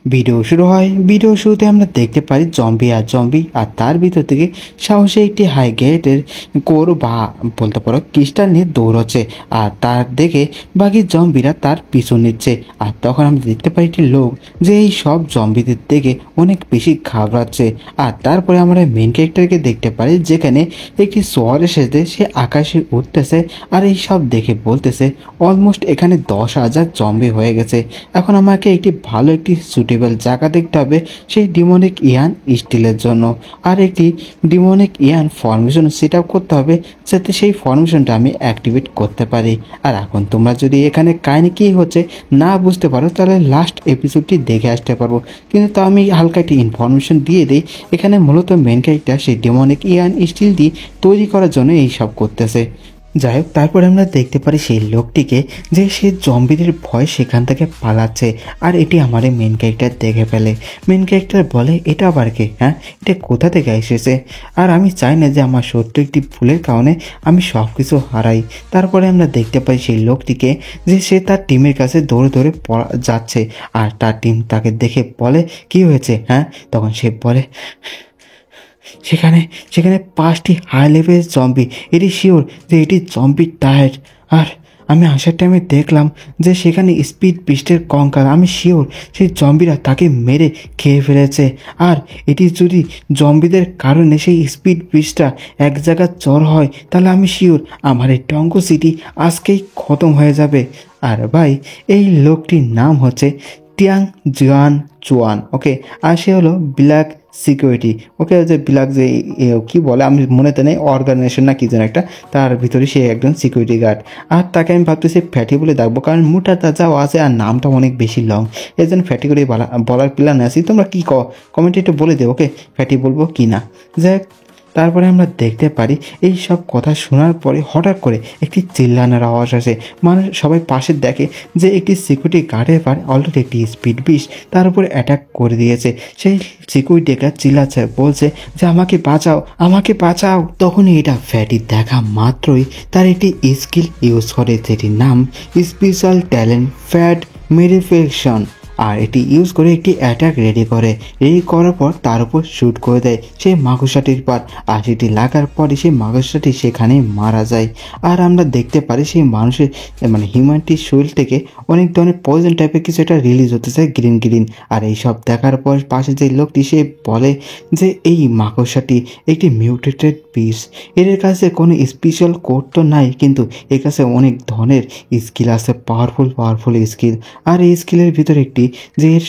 Video শুরু হয়। Video শুরুতে আমরা দেখতে পারি জম্বি আর তার ভিতর থেকে সাহসী একটি হাই গেটের কোর বা বলতে পারো ক্রিস্টাল নিয়ে দৌড়চ্ছে আর তার দেখে বাকি জম্বিরা তার পিছু নিচ্ছে। আর তখন আমরা দেখতে পাই একটি লোক যে এই সব জম্বিদের দেখে অনেক বেশি ঘাবড়াচ্ছে। আর তারপরে আমরা মেন ক্যারেক্টারকে দেখতে পারি যেখানে একটি শহরের সাথে সে আকাশে উঠতেছে আর এই সব দেখে বলতেছে অলমোস্ট এখানে 10,000 জম্বি হয়ে গেছে। এখন আমাকে একটি ভালো একটি সুটেবল জায়গা দেখতে হবে সেই ডিমনিক ইয়ান স্টিলের জন্য, আর একটি ডিমনিক ইয়ান ফরমেশন সেট আপ করতে হবে যাতে সেই ফরমেশনটা আমি অ্যাক্টিভেট করতে পারি। আর এখন তোমরা যদি এখানে কাহিনী কী হচ্ছে না বুঝতে পারো তাহলে লাস্ট এপিসোডটি দেখে আসতে পারবো, কিন্তু তা আমি হালকা একটি ইনফরমেশন দিয়ে দিই। এখানে মূলত মেন ক্যারেক্টার সেই ডিমনিক ইয়ান স্টিল দিয়ে তৈরি করার জন্য এই সব করতেছে। যাই হোক, তারপরে আমরা দেখতে পারি সেই লোকটিকে যে সে জম্বিদের ভয় সেখান থেকে পালাচ্ছে। আর এটি আমার মেন ক্যারেক্টার দেখে ফেলে। মেন ক্যারেক্টার বলে এটা আবার কে, হ্যাঁ এটা কোথা থেকে এসেছে, আর আমি চাই না যে আমার সত্য একটি ভুলের কারণে আমি সব কিছু হারাই। তারপরে আমরা দেখতে পাই সেই লোকটিকে যে সে তার টিমের কাছে দৌড়ে দৌড়ে যাচ্ছে আর তার টিম তাকে দেখে বলে কি হয়েছে, হ্যাঁ তখন সে বলে সেখানে সেখানে 5টি হাই লেভেল জম্বি, এটি শিওর যে এটি জম্বি টায়ার। আর আমি আসার টাইমে দেখলাম যে সেখানে স্পিড বিস্টের কঙ্কাল, আমি শিওর সেই জম্বিরা তাকে মেরে খেয়ে ফেলেছে। আর এটি যদি জম্বিদের কারণে সেই স্পিড বিস্টটা এক জায়গায় জ্বর হয় তাহলে আমি শিওর আমার এই টঙ্গো সিটি আজকেই খতম হয়ে যাবে। আর ভাই এই লোকটির নাম হচ্ছে টিয়াং জিয়ান চুয়ান, ওকে। আর সে হলো ব্ল্যাক সিকিউরিটি, ওকে, যে ব্ল্যাক যে কি বলে আমি মনেতে নেই, অর্গানাইজেশন না কি যেন একটা, তার ভিতরে সে একজন সিকিউরিটি গার্ড। আর তাকে আমি ভাবতেছি ফ্যাটি বলে ডাকবো কারণ মুটার তাজাও আছে আর নামটা অনেক বেশি লং, এই জন্য ফ্যাটি করে বলার প্ল্যান আছি। তোমরা কী কমেন্টে একটু বলে দেবো, ওকে, ফ্যাটি বলবো কি না। যাই হোক, তারপরে আমরা দেখতে পারি এই সব কথা শোনার পরে হঠাৎ করে একটি চিল্লানোর আওয়াজ আসে। মানুষ সবাই পাশে দেখে যে একটি সিকিউরিটি গার্ডের পর অলরেডি একটি স্পিড বিস্ট তার উপরে অ্যাটাক করে দিয়েছে। সেই সিকিউরিটি গার্ড চিল্লাচ্ছে, বলছে যে আমাকে বাঁচাও, আমাকে বাঁচাও। তখনই এটা ফ্যাটি দেখা মাত্রই তার একটি স্কিল ইউজ করে যেটির নাম স্পেশাল ট্যালেন্ট ফ্যাট মেডিফিকেশন। আর এটি ইউজ করে একটি অ্যাটাক রেডি করার পর তার উপর শ্যুট করে দেয় সেই মাকড়সাটির পর। আর সেটি লাগার পরে সেই মাকড়সাটি সেখানে মারা যায়। আর আমরা দেখতে পারি সেই মানুষের মানে হিউম্যানিটির শরীর থেকে অনেক ধরনের পয়জন টাইপের কিছু একটা রিলিজ হতেছে গ্রিন গ্রিন। আর এইসব দেখার পর পাশে যে লোকটি সে বলে যে এই মাকড়সাটি একটি মিউটেটেড পিস, এর কাছে কোনো স্পেশাল কোড তো নাই কিন্তু এর কাছে অনেক ধরনের স্কিল আছে, পাওয়ারফুল স্কিল। আর এই স্কিলের ভিতরে একটি যে এর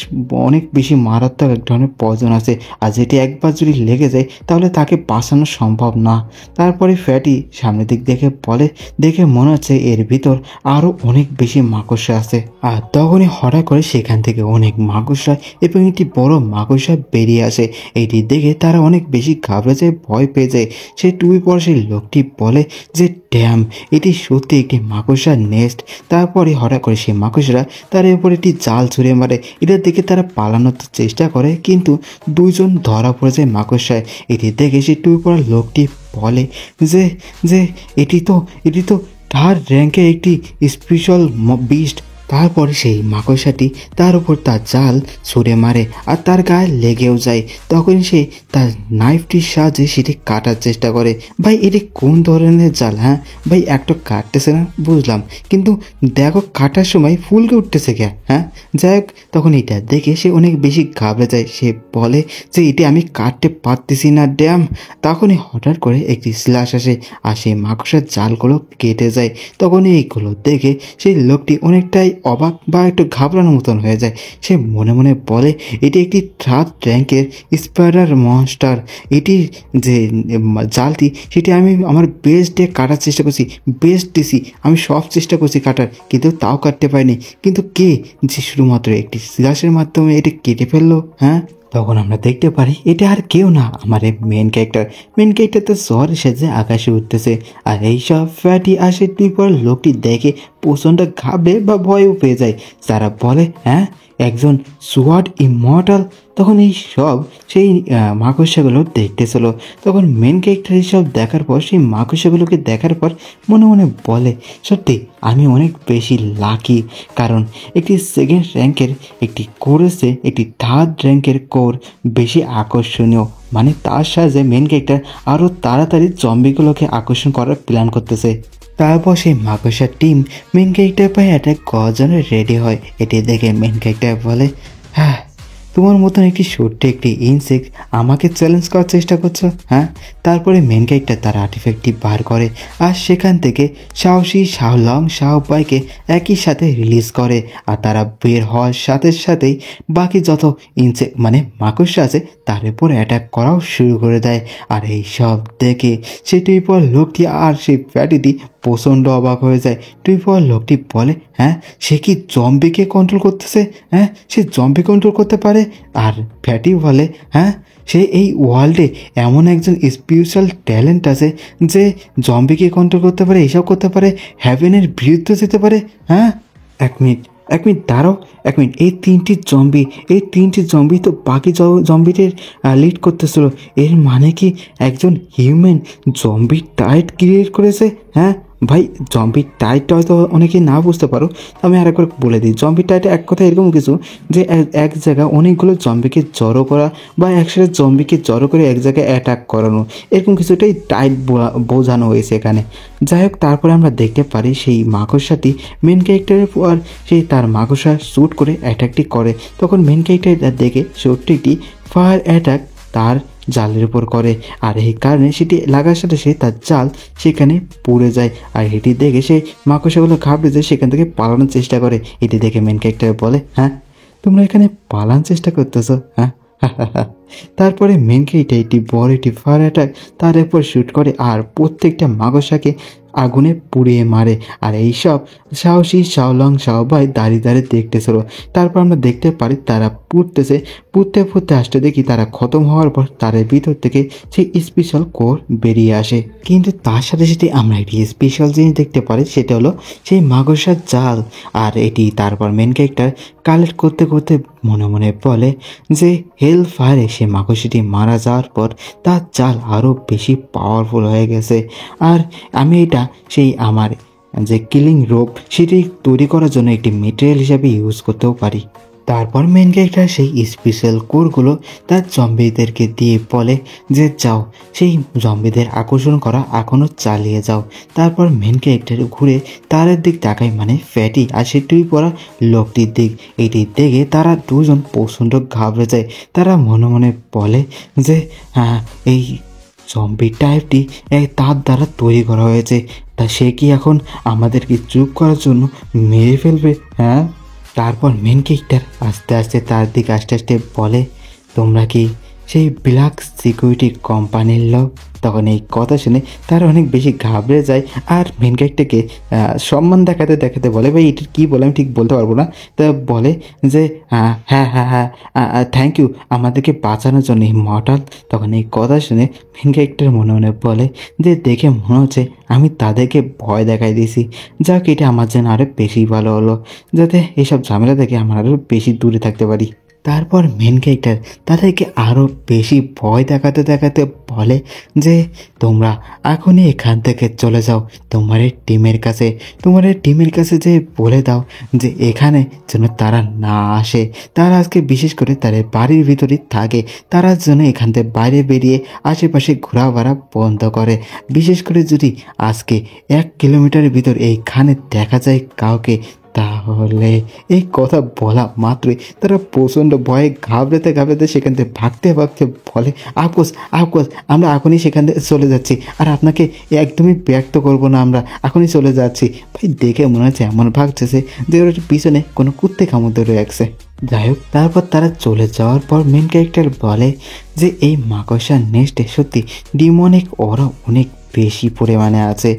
অনেক বেশি মারাত্মক এক ধরনের পয়জন আছে, আর যেটি একবার যদি লেগে যায় তাহলে তাকে বাঁচানো সম্ভব না। তারপরে ফ্যাটি সামনের দিক দেখে মনে হচ্ছে এর ভিতর আরও অনেক বেশি মাকড়সা আছে। আর তখনই হঠাৎ করে সেখান থেকে অনেক মাকড়সা এবং একটি বড় মাকড়সা বেরিয়ে আসে। এটি দেখে তারা অনেক বেশি ঘাবড়ে যায়, ভয় পেয়ে যায়। সে টুপি পর সেই লোকটি বলে যে ড্যাম, এটি সত্যি একটি মাকড়সার নেস্ট। তারপরে হঠাৎ করে সেই মাকড়সারা তার উপর একটি জাল ছুঁড়ে মারে। এটা দেখে তারা পালানোর চেষ্টা করে কিন্তু দুইজন ধরা পড়ে যায় মাকড়সায়। এটি দেখে সেই টুপি পরা লোকটি বলে যে যে এটি তো থার্ড র্যাঙ্কের একটি স্পেশাল বিস্ট। তারপরে সেই মাকড়সাটি তার উপর তার জাল ছুঁড়ে মারে আর তার গায়ে লেগেও যায়। তখন সে তার নাইফটির সাহায্যে সেটি কাটার চেষ্টা করে। ভাই এটি কোন ধরনের জাল, হ্যাঁ ভাই একটা কাটতেছে না বুঝলাম, কিন্তু দেখো কাটার সময় ফুলকে উঠতেছে কে, হ্যাঁ। যাই হোক, তখন এটা দেখে সে অনেক বেশি ঘাবড়ে যায়। সে বলে যে এটি আমি কাটতে পারতেছি না ড্যাম। তখনই হঠাৎ করে একটি স্ল্যাশ আসে আর সেই মাকড়সার জালগুলো কেটে যায়। তখন এইগুলো দেখে সেই লোকটি অনেকটাই অবাক বা একটু ঘাবড়ানোর মতন হয়ে যায়। সে মনে মনে বলে এটি একটি থার্ড র্যাঙ্কের স্পাইডার মনস্টার। এটির যে জালটি সেটি আমি আমার বেস্ট দিয়ে কাটার চেষ্টা করছি, বেস্ট দিছি, আমি সব চেষ্টা করছি কাটার কিন্তু তাও কাটতে পারিনি। কিন্তু কে যে শুধুমাত্র একটি স্ল্যাশের মাধ্যমে এটি কেটে ফেললো, হ্যাঁ। তখন আমরা দেখতে পারি এটা আর কেউ না, আমার মেন ক্যারেক্টার তো শহরে সেজে আকাশে উঠতেছে। আর এইসব ফ্যাটি আসে তুই পর লোকটি দেখে প্রচণ্ড ঘাবড়ে বা ভয়ও পেয়ে যায়। তারা বলে, হ্যাঁ, একজন সোয়ার্ড ইমর্টাল। তখন এই সব সেই মাকড়সাগুলো দেখতেছিল। তখন মেন ক্যারেক্টার এইসব দেখার পর, সেই মাকড়সাগুলোকে দেখার পর মনে মনে বলে, সত্যি আমি অনেক বেশি লাকি, কারণ একটি সেকেন্ড র্যাঙ্কের একটি কোর এসে একটি থার্ড র্যাঙ্কের কোর বেশি আকর্ষণীয়। মানে তার সাহায্যে মেন ক্যারেক্টার আরও তাড়াতাড়ি জম্বিগুলোকে আকর্ষণ করার প্ল্যান করতেছে। তারপর সেই মাকড়সার টিম মেন ক্যারেক্টার পায়ে অ্যাটাক করার জন্য রেডি হয়। এটি দেখে মেন ক্যারেক্টার বলে, হ্যাঁ, তোমার মতন একটি ছোট্ট একটি ইনসেক্ট আমাকে চ্যালেঞ্জ করার চেষ্টা করছো, হ্যাঁ? তারপরে মেন ক্যারেক্টার তার আর্টিফ্যাক্টটি বার করে আর সেখান থেকে সাহসী শাওলং শাওপাইকে একই সাথে রিলিজ করে। আর তারা বের হওয়ার সাথে সাথেই বাকি যত ইনসেক্ট মানে মাকড়সা আছে তার উপর অ্যাটাক করাও শুরু করে দেয়। আর এই সব দেখে সে টুইপর লোকটি আর সেই ফ্যাটিটি প্রচণ্ড অবাক হয়ে যায়। টুইপর লোকটি বলে, হ্যাঁ, সে কি জম্বিকে কন্ট্রোল করতেছে? হ্যাঁ, সে জম্বি কন্ট্রোল করতে পারে? আর ফ্যাটি বলে, হ্যাঁ, সে এই ওয়ার্ল্ডে এমন একজন স্পিরিচুয়াল ট্যালেন্ট আছে যে জম্বিকে কন্ট্রোল করতে পারে, এইসব করতে পারে, হ্যাভেনের বিরুদ্ধে যেতে পারে। হ্যাঁ, এক মিনিট দাঁড়াও, এক মিনিট, এই তিনটি জম্বি তো বাকি জম্বিদের লিড করতেছিল। এর মানে কি একজন হিউম্যান জম্বি টাইট ক্রিয়েট করেছে? হ্যাঁ ভাই, জম্বি টাইটটা হয়তো অনেকে না বুঝতে পারো, আমি আরেকবার বলে দিই। জম্বি টাইট এক কথা এরকম কিছু যে এক জায়গায় অনেকগুলো জম্বিকে জড়ো করা বা একসাথে জম্বিকে জড়ো করে এক জায়গায় অ্যাটাক করানো, এরকম কিছুটাই টাইট বোঝানো হয়েছে এখানে। যাই হোক, তারপরে আমরা দেখতে পারি সেই মাকড়সাটি মেন ক্যারেক্টারের পর সেই তার মাকড়সা শ্যুট করে অ্যাটাকটি করে। তখন মেন ক্যারেক্টার দেখে ছোট্ট একটি ফায়ার অ্যাটাক তার জালের উপর করে, আর এই কারণে সেটি লাগার সাথে সে তার জাল সেখানে পুড়ে যায়। আর এটি দেখে সে মাকড়সাগুলো ঘাবড়ে যায়, সেখান থেকে পালানোর চেষ্টা করে। এটি দেখে মেন ক্যারেক্টার বলে, হ্যাঁ, তোমরা এখানে পালানোর চেষ্টা করতেছো, হ্যাঁ? তারপরে মেন ক্যারেক্টার একটি বড় একটি ফায়ার অ্যাটাক তার উপর শ্যুট করে আর প্রত্যেকটা মাকড়সাকে আগুনে পুড়িয়ে মারে। আর এইসব সাহসী শাওলং শাওবাই দাঁড়িয়ে দাঁড়িয়ে দেখতেছিল। তারপর আমরা দেখতে পারি তারা পুড়তে আসতে দেখি তারা খতম হওয়ার পর তার ভিতর থেকে সেই স্পেশাল কোর বেরিয়ে আসে। কিন্তু তার সাথে সাথে আমরা একটি স্পেশাল জিনিস দেখতে পারি, সেটা হলো সেই মাকড়সার জাল। আর এটি তারপর মেন ক্যারেক্টার কালেক্ট করতে করতে মনে মনে বলে যে হেল ফায়ারে সে মাকড়সাটি মারা যাওয়ার পর তার জাল আরও বেশি পাওয়ারফুল হয়ে গেছে। আর আমি এটা সেই আমার যে কিলিং রোপ সেটি তৈরি করার জন্য একটি মেটেরিয়াল হিসাবে ইউজ করতেও পারি। তারপর মেন ক্যারেক্টার সেই স্পেশাল কোরগুলো তার জম্বিদেরকে দিয়ে বলে যে যাও, সেই জম্বিদের আকর্ষণ করা এখনও চালিয়ে যাও। তারপর মেন ক্যারেক্টার ঘুরে তারের দিক তাকায়, মানে ফ্যাটি আর সে টুই পরা লোকটির দিক। এটি দেখে তারা দুজন প্রচণ্ড ঘাবড়ে যায়। তারা মনে মনে বলে যে হ্যাঁ, এই জম্বি টাইপটি তার দ্বারা তৈরি করা হয়েছে, তা সে কি এখন আমাদেরকে চুপ করার জন্য মেরে ফেলবে? হ্যাঁ। তারপর মেন ক্যারেক্টার আস্তে আস্তে বলে, তোমরা কি সেই ব্ল্যাক সিকিউরিটি কোম্পানির লোক? তখন এই কথা শুনে তারা অনেক বেশি ঘাবড়ে যায় আর মেন ক্যারেক্টারকে সম্মান দেখাতে বলে, ভাই এটি কী বলে আমি ঠিক বলতে পারবো না। তা বলে যে হ্যাঁ, থ্যাংক ইউ আমাদেরকে বাঁচানোর জন্য ইমর্টাল। তখন এই কথা শুনে মেন ক্যারেক্টার মনে মনে বলে যে দেখে মনে হচ্ছে আমি তাদেরকে ভয় দেখাই দিয়েছি, যাক এটা আমার জন্য আরও বেশি ভালো হলো, যাতে এইসব ঝামেলা থেকে আমরা আরও বেশি দূরে থাকতে পারি। তারপর মেন ক্যারেক্টার তাদেরকে আরও বেশি ভয় দেখাতে বলে যে তোমরা এখনই এখান থেকে চলে যাও, তোমার টিমের কাছে যে বলে দাও যে এখানে যেন তারা না আসে। তারা আজকে বিশেষ করে তাদের বাড়ির ভিতরেই থাকে, তারা যেন এখান থেকে বাইরে বেরিয়ে আশেপাশে ঘোরাফেরা বন্ধ করে। বিশেষ করে যদি আজকে 1 কিলোমিটারের ভিতর এইখানে দেখা যায় কাউকে, তাহলে এই কথা বলা মাত্রই তারা প্রচণ্ড ভয়ে ঘাবড়াতে সেখান থেকে ভাগতে বলে, আফকোর্স আমরা এখনই সেখান থেকে চলে যাচ্ছি, আর আপনাকে একদমই ব্যক্ত করবো না, আমরা এখনই চলে যাচ্ছি। ভাই দেখে মনে হচ্ছে এমন ভাগছে যে ওর পিছনে কোনো কুত্তে কামড় ধরে রাখছে। যাই হোক, তারপর তারা চলে যাওয়ার পর মেন ক্যারেক্টার বলে যে এই মাকড়সার নেস্টে সত্যি ডিমনিক ওরা অনেক বেশি পরিমাণে আছে।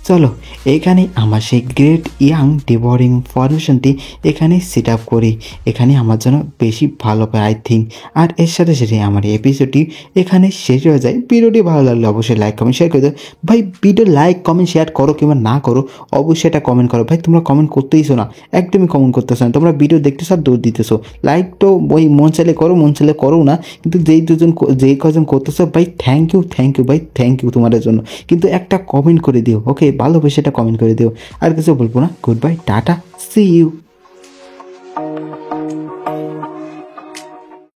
চলো এখানে আমার সেই গ্রেট ইয়াং ডিভোরিং ফরমেশনটি এখানে সেট আপ করি, এখানে আমার জন্য বেশি ভালো পায় আই থিঙ্ক। আর এর সাথে সাথে আমার এপিসোডটি এখানে শেষ হয়ে যায়। ভিডিওটি ভালো লাগলে অবশ্যই লাইক কমেন্ট শেয়ার করে দেবে ভাই। ভিডিও লাইক কমেন্ট শেয়ার করো কিংবা না করো, অবশ্যই এটা কমেন্ট করো ভাই। তোমরা কমেন্ট করতেইছো না, একদমই কমেন্ট করতেছো না, তোমরা ভিডিও দেখতেছো আর দৌড় দিতেছো। লাইক তো ওই মন চাইলে করো, মন চাইলে করো না, কিন্তু যেই কজন করতেছো ভাই থ্যাংক ইউ ভাই, থ্যাংক ইউ তোমাদের জন্য। কিন্তু একটা কমেন্ট করে দিও, ওকে? ভালোবেসে এটা কমেন্ট করে দিও। আর কিছু বলবো না, good bye, tata, see you.